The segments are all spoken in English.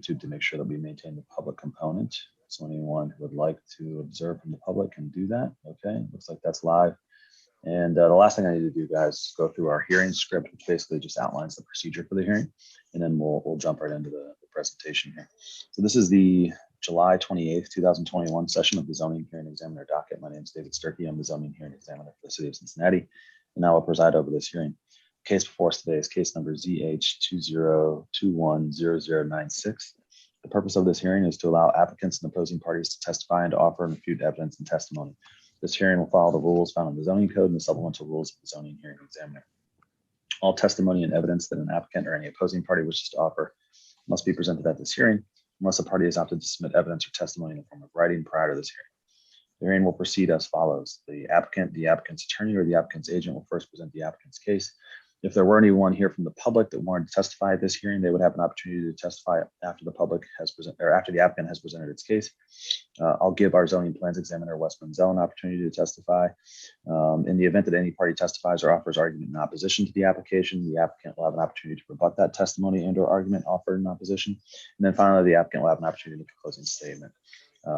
YouTube to make sure that we maintain the public component. So anyone who would like to observe from the public can do that. Okay, looks like that's live. And the last thing I need to do, guys, is go through our hearing script, which basically just outlines the procedure for the hearing. And then we'll jump right into the presentation here. So this is the July 28th, 2021 session of the Zoning Hearing Examiner docket. My name is David Sturkey. I'm the Zoning Hearing Examiner for the City of Cincinnati, and I will preside over this hearing. The case before us today is case number ZH20210096. The purpose of this hearing is to allow applicants and opposing parties to testify and to offer and refute evidence and testimony. This hearing will follow the rules found in the zoning code and the supplemental rules of the Zoning Hearing Examiner. All testimony and evidence that an applicant or any opposing party wishes to offer must be presented at this hearing, unless a party has opted to submit evidence or testimony in the form of writing prior to this hearing. The hearing will proceed as follows. The applicant, the applicant's attorney, or the applicant's agent will first present the applicant's case. If there were anyone here from the public that wanted to testify at this hearing, they would have an opportunity to testify after the public has presented, or after the applicant has presented its case. I'll give our zoning plans examiner, Wes Menzel, an opportunity to testify. In the event that any party testifies or offers argument in opposition to the application, the applicant will have an opportunity to rebut that testimony and/or argument offered in opposition. And then finally, the applicant will have an opportunity to make a closing statement.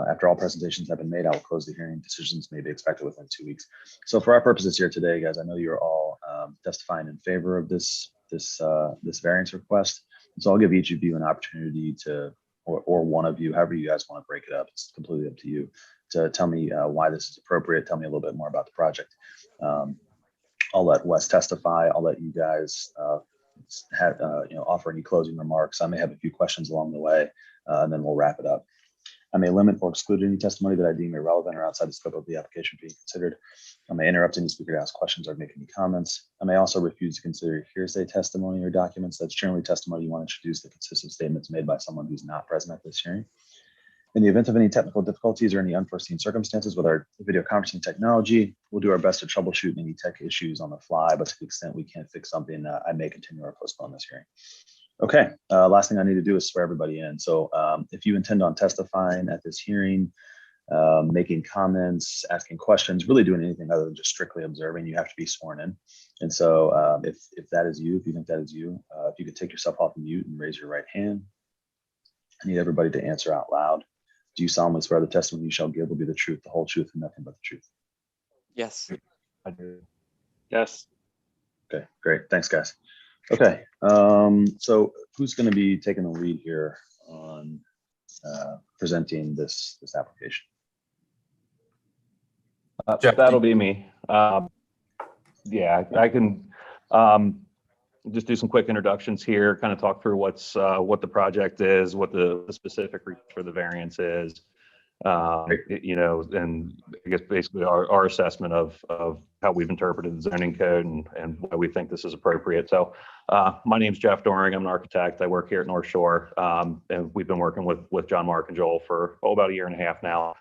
After all presentations have been made, I will close the hearing. Decisions may be expected within 2 weeks. So for our purposes here today, guys, I know you're all testifying in favor of this variance request. So I'll give each of you an opportunity to, or one of you, however you guys want to break it up. It's completely up to you to tell me why this is appropriate. Tell me a little bit more about the project. I'll let Wes testify. I'll let you guys offer any closing remarks. I may have a few questions along the way, and then we'll wrap it up. I may limit or exclude any testimony that I deem irrelevant or outside the scope of the application being considered. I may interrupt any speaker to ask questions or make any comments. I may also refuse to consider hearsay testimony or documents. That's generally testimony you want to introduce that consists of statements made by someone who's not present at this hearing. In the event of any technical difficulties or any unforeseen circumstances with our video conferencing technology, we'll do our best to troubleshoot any tech issues on the fly, but to the extent we can't fix something, I may continue or postpone this hearing. Okay, last thing I need to do is swear everybody in. So if you intend on testifying at this hearing, making comments, asking questions, really doing anything other than just strictly observing, you have to be sworn in. And so if that is you, if you think that is you, if you could take yourself off mute and raise your right hand. I need everybody to answer out loud. Do you solemnly swear the testimony you shall give will be the truth, the whole truth, and nothing but the truth? Yes. I do. Yes. Okay, great. Thanks, guys. Okay, so who's going to be taking the lead here on presenting this application? That'll be me. Yeah, I can just do some quick introductions here, kind of talk through what the project is, what the specific reason for the variance is, and I guess basically our assessment of how we've interpreted the zoning code and why we think this is appropriate. So my name's Jeff Doring. I'm an architect. I work here at North Shore, and we've been working with John, Mark, and Joel for about a year and a half now.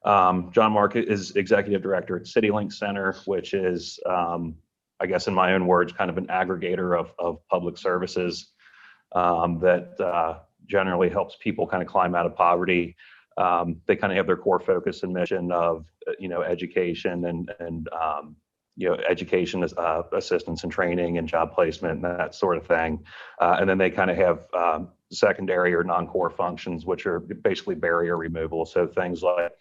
John Mark is executive director at CityLink Center, which is, I guess in my own words, kind of an aggregator of public services that generally helps people kind of climb out of poverty. They kind of have their core focus and mission of, education and education assistance and training and job placement and that sort of thing. And then they kind of have secondary or non-core functions, which are basically barrier removal. So things like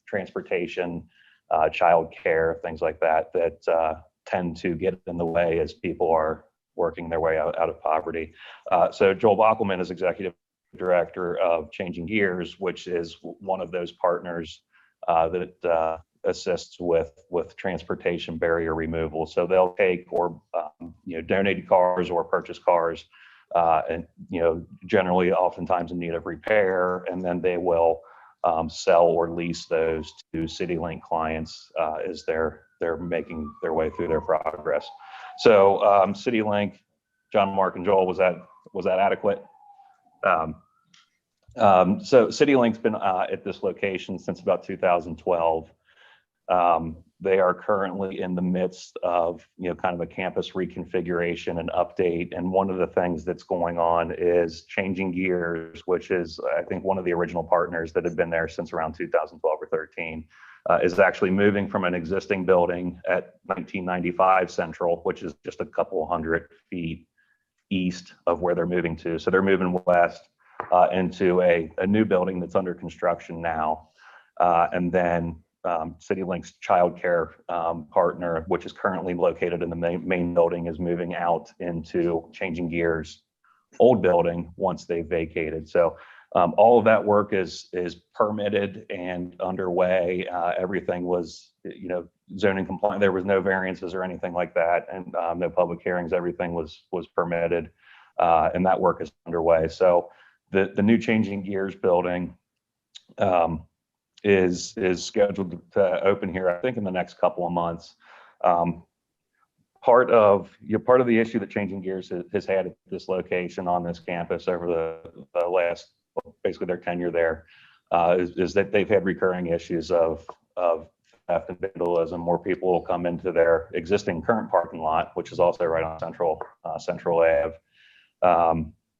transportation, childcare, things like that tend to get in the way as people are working their way out of poverty. So Joel Bockelman is executive director of Changing Gears, which is one of those partners that assists with transportation barrier removal. So they'll take or donate cars or purchase cars, and generally oftentimes in need of repair, and then they will sell or lease those to CityLink clients as they're making their way through their progress. So CityLink, John, Mark, and Joel, was that adequate? So CityLink's been at this location since about 2012. They are currently in the midst of kind of a campus reconfiguration and update. And one of the things that's going on is Changing Gears, which is I think one of the original partners that had been there since around 2012 or 13, is actually moving from an existing building at 1995 Central, which is just a couple hundred feet east of where they're moving to. So they're moving west. into a new building that's under construction now. And then CityLink's childcare partner, which is currently located in the main building, is moving out into Changing Gears' old building once they've vacated. So all of that work is permitted and underway. Everything was, zoning compliant. There was no variances or anything like that, and no public hearings. Everything was permitted, and that work is underway. So the new Changing Gears building is scheduled to open here, I think, in the next couple of months. Part of the issue that Changing Gears has had at this location on this campus over the last, basically their tenure there, is that they've had recurring issues of theft and vandalism. More people will come into their existing current parking lot, which is also right on Central Ave.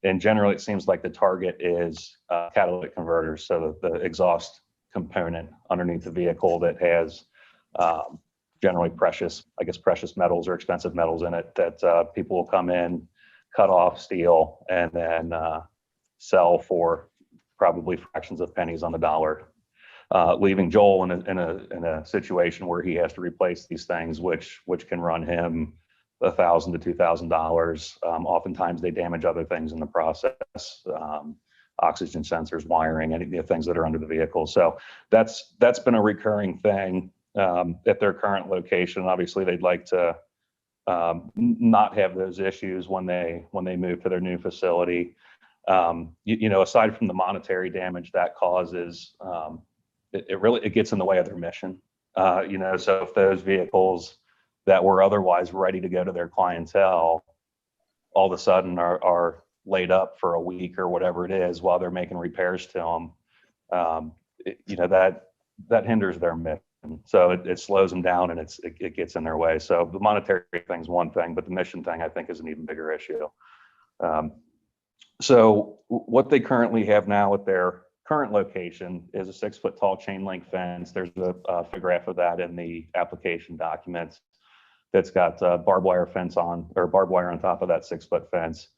And generally, it seems like the target is catalytic converters, so the exhaust component underneath the vehicle that has generally precious metals or expensive metals in it that people will come in, cut off, steal, and then sell for probably fractions of pennies on the dollar, leaving Joel in a situation where he has to replace these things, which can run him $1,000 to $2,000. Oftentimes they damage other things in the process, oxygen sensors, wiring, any things that are under the vehicle. So that's been a recurring thing at their current location. Obviously, they'd like to not have those issues when they move to their new facility. Aside from the monetary damage that causes, it gets in the way of their mission. So if those vehicles that were otherwise ready to go to their clientele all of a sudden are laid up for a week or whatever it is while they're making repairs to them, that hinders their mission. So it slows them down and it gets in their way. So the monetary thing is one thing, but the mission thing, I think, is an even bigger issue. So what they currently have now at their current location is a 6-foot tall chain link fence. There's a photograph of that in the application documents that's got barbed wire on top of that 6-foot fence.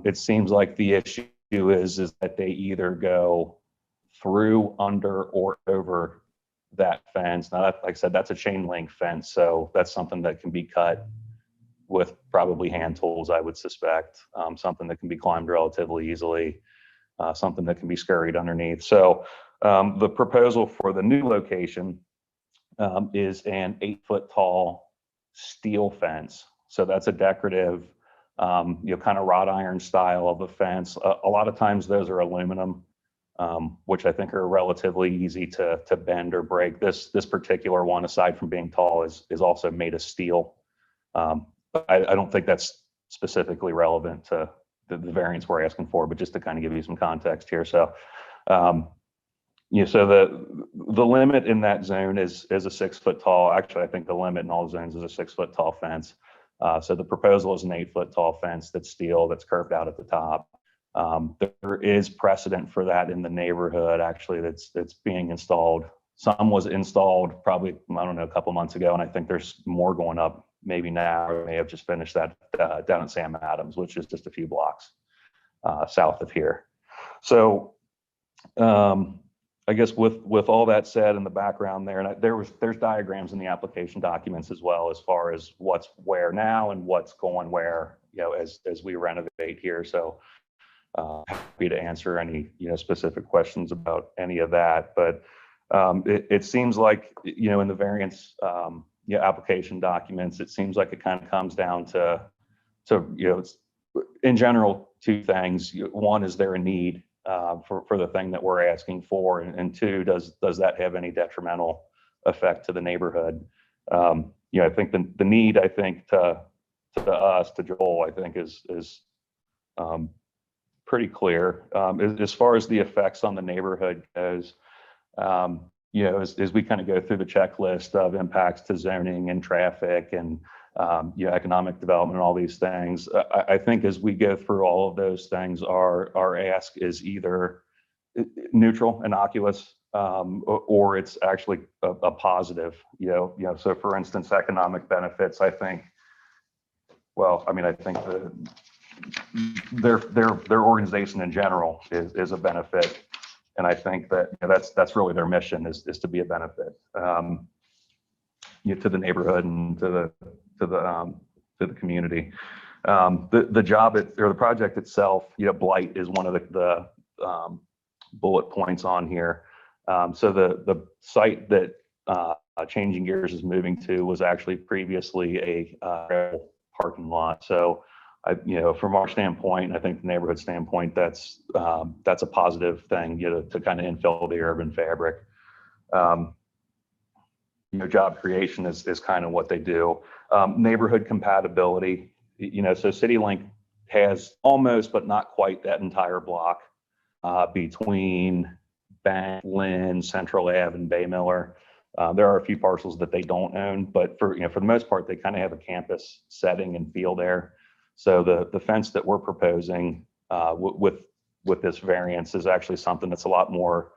It seems like the issue is that they either go through, under, or over that fence. Now, like I said, that's a chain link fence, so that's something that can be cut with probably hand tools, I would suspect, something that can be climbed relatively easily, something that can be scurried underneath. So the proposal for the new location is an 8-foot tall steel fence. So that's a decorative, kind of wrought iron style of a fence. A lot of times those are aluminum, which I think are relatively easy to bend or break. This particular one, aside from being tall, is also made of steel. I don't think that's specifically relevant to the variance we're asking for, but just to kind of give you some context here. So, so the limit in that zone is a 6-foot tall. Actually, I think the limit in all zones is a 6-foot tall fence. So the proposal is an 8-foot tall fence that's steel, that's curved out at the top. There is precedent for that in the neighborhood, actually, that's being installed. Some was installed probably, I don't know, a couple months ago, and I think there's more going up maybe now, or may have just finished that down at Sam Adams, which is just a few blocks south of here. So I guess with all that said in the background there, and there's diagrams in the application documents as well, as far as what's where now and what's going where, as we renovate here. So happy to answer any specific questions about any of that. But it seems like in the variance application documents, it seems like it kind of comes down to in general, two things. One, is there a need for the thing that we're asking for, and two, does that have any detrimental effect to the neighborhood? I think the need, I think to us, to Joel, I think is pretty clear. As far as the effects on the neighborhood goes, as we kind of go through the checklist of impacts to zoning and traffic and economic development and all these things, I think as we go through all of those things, our ask is either neutral, innocuous, or it's actually a positive. So for instance, economic benefits, I think their organization in general is a benefit. And I think that that's really their mission is to be a benefit to the neighborhood and to the community. The job or the project itself, blight is one of the bullet points on here. So the site that Changing Gears is moving to was actually previously a parking lot. So from our standpoint, I think the neighborhood standpoint, that's a positive thing, to kind of infill the urban fabric. Job creation is kind of what they do. Neighborhood compatibility, so CityLink has almost, but not quite that entire block between Bank, Lynn, Central Ave, and Bay Miller. There are a few parcels that they don't own, but for the most part, they kind of have a campus setting and feel there. So the fence that we're proposing with this variance is actually something that's a lot more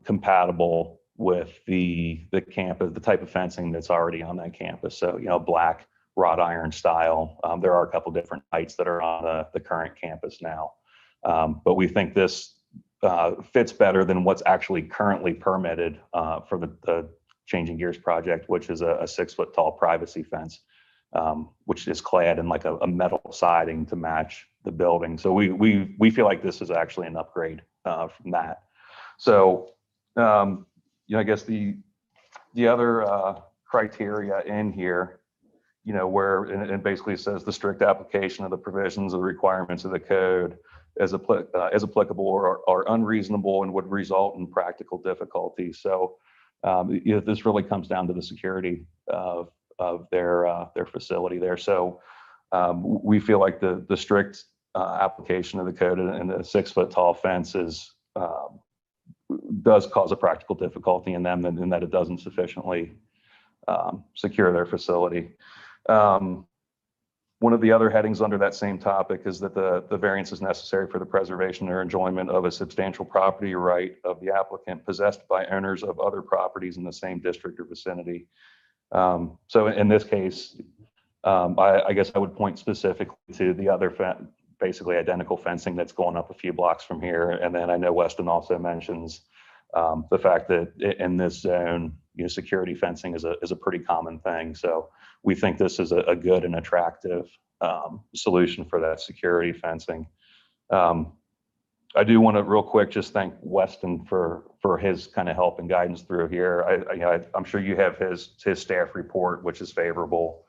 compatible with the campus, the type of fencing that's already on that campus. So black wrought iron style. There are a couple different heights that are on the current campus now, but we think this fits better than what's actually currently permitted for the Changing Gears project, which is a 6-foot tall privacy fence, which is clad in like a metal siding to match the building. So we feel like this is actually an upgrade from that. So I guess the other criteria in here, where it basically says the strict application of the provisions of the requirements of the code as applicable or unreasonable and would result in practical difficulties. So this really comes down to the security of their facility there. So we feel like the strict application of the code and the 6-foot tall fence does cause a practical difficulty in them, and that it doesn't sufficiently secure their facility. One of the other headings under that same topic is that the variance is necessary for the preservation or enjoyment of a substantial property right of the applicant possessed by owners of other properties in the same district or vicinity. So in this case, I guess I would point specifically to the other basically identical fencing that's going up a few blocks from here. And then I know Weston also mentions the fact that in this zone, security fencing is a pretty common thing. So we think this is a good and attractive solution for that security fencing. I do want to real quick just thank Weston for his kind of help and guidance through here. I'm sure you have his staff report, which is favorable.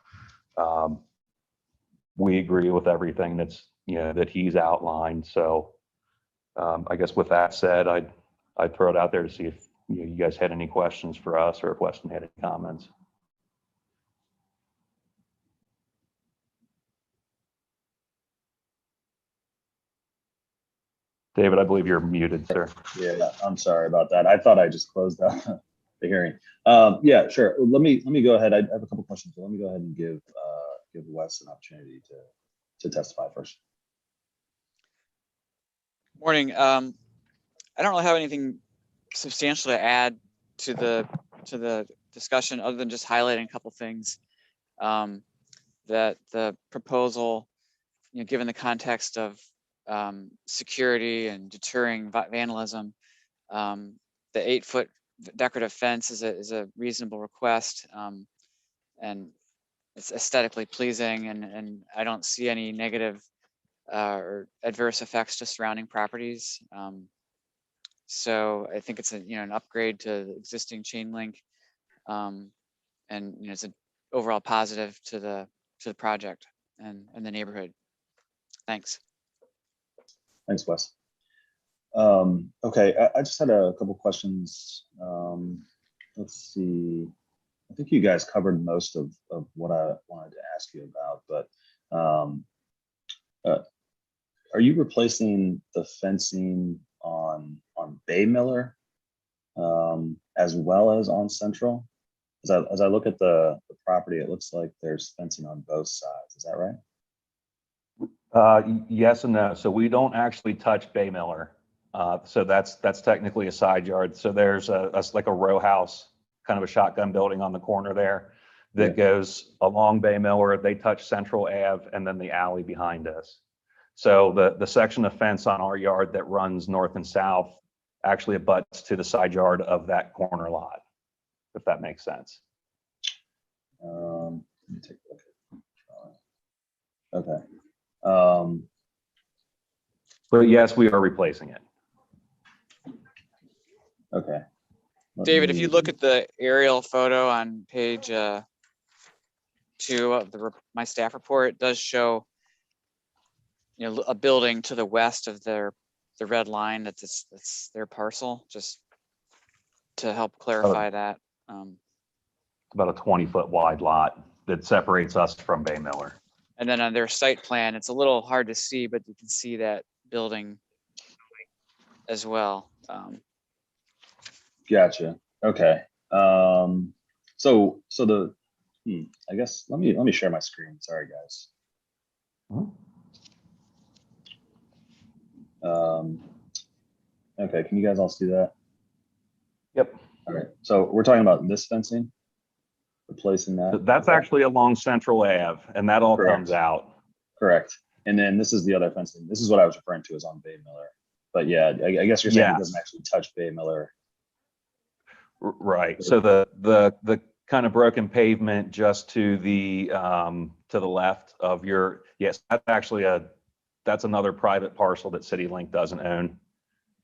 We agree with everything that he's outlined. So I guess with that said, I'd throw it out there to see if you guys had any questions for us or if Weston had any comments. David, I believe you're muted, sir. Yeah, I'm sorry about that. I thought I just closed the hearing. Yeah, sure. Let me go ahead. I have a couple questions. So let me go ahead and give Wes an opportunity to testify first. Morning. I don't really have anything substantial to add to the discussion other than just highlighting a couple things. That the proposal, given the context of security and deterring vandalism, the 8-foot decorative fence is a reasonable request, and it's aesthetically pleasing, and I don't see any negative or adverse effects to surrounding properties. So I think it's an upgrade to the existing chain link, and it's an overall positive to the project and the neighborhood. Thanks. Thanks, Wes. Okay, I just had a couple questions. Let's see. I think you guys covered most of what I wanted to ask you about, but are you replacing the fencing on Bay Miller as well as on Central? As I look at the property, it looks like there's fencing on both sides. Is that right? Yes and no. So we don't actually touch Bay Miller. So that's technically a side yard. So there's like a row house, kind of a shotgun building on the corner there that goes along Bay Miller. They touch Central Ave and then the alley behind us. So the section of fence on our yard that runs north and south actually abuts to the side yard of that corner lot, if that makes sense. Let me take a look at it. Okay. But yes, we are replacing it. Okay. David, if you look at the aerial photo on page 2 of my staff report, it does show, you know, a building to the west of the red line. That's their parcel, just to help clarify that. About a 20-foot wide lot that separates us from Bay Miller. And then on their site plan, it's a little hard to see, but you can see that building as well. Gotcha. Okay. So the I guess let me share my screen. Sorry, guys. Okay, can you guys all see that? Yep. All right. So we're talking about this fencing, replacing that. That's actually along Central Ave, and that all Correct. comes out. Correct. And then this is the other fencing. This is what I was referring to as on Bay Miller. But yeah, I guess you're saying it doesn't actually touch Bay Miller. Right. So the kind of broken pavement just to the left of your, yes, that's actually that's another private parcel that CityLink doesn't own.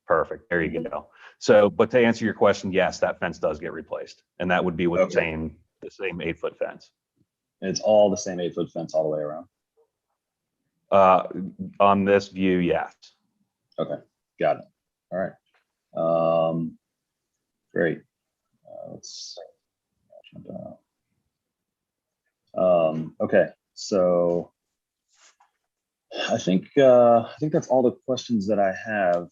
Perfect. There you go. So, but to answer your question, yes, that fence does get replaced, and that would be with the same 8-foot fence. And it's all the same 8-foot fence all the way around. On this view, yes. Okay, got it. All right. Great. Let's jump out. Okay, so I think that's all the questions that I have.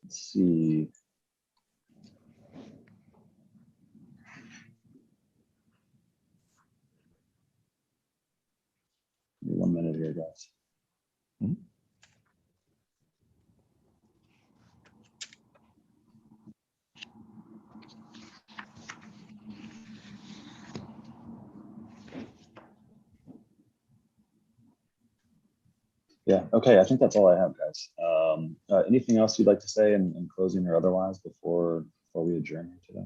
Let's see. Give me 1 minute here, guys. Yeah, okay, I think that's all I have, guys. Anything else you'd like to say in closing or otherwise before we adjourn here today?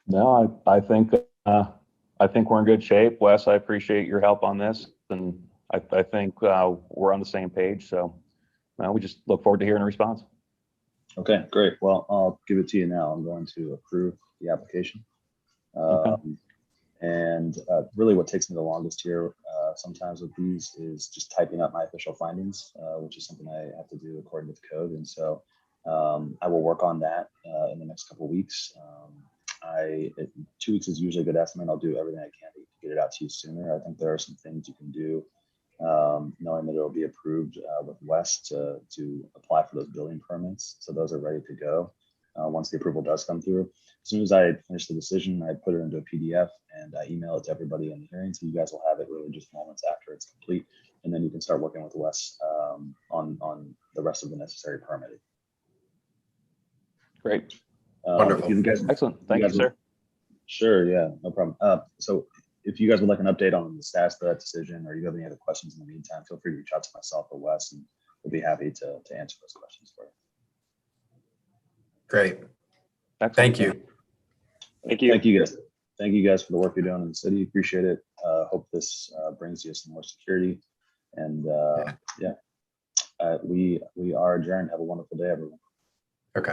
No, I think we're in good shape. Wes, I appreciate your help on this, and I think we're on the same page. So we just look forward to hearing a response. Okay, great. Well, I'll give it to you now. I'm going to approve the application. And really what takes me the longest here sometimes with these is just typing up my official findings, which is something I have to do according to the code. And so I will work on that in the next couple of weeks. 2 weeks is usually a good estimate. I'll do everything I can to get it out to you sooner. I think there are some things you can do knowing that it'll be approved with Wes to apply for those building permits. So those are ready to go once the approval does come through. As soon as I finish the decision, I put it into a PDF and I email it to everybody in the hearing. So you guys will have it really just moments after it's complete. And then you can start working with Wes on the rest of the necessary permitting. Great. Wonderful. Excellent. Thank you, sir. Sure. Yeah, no problem. So if you guys would like an update on the status of that decision, or you have any other questions in the meantime, feel free to reach out to myself or Wes, and we'll be happy to answer those questions for you. Great. Excellent. Thank you. Thank you. Thank you guys. Thank you guys for the work you're doing in the city. Appreciate it. Hope this brings you some more security. And we are adjourned. Have a wonderful day, everyone.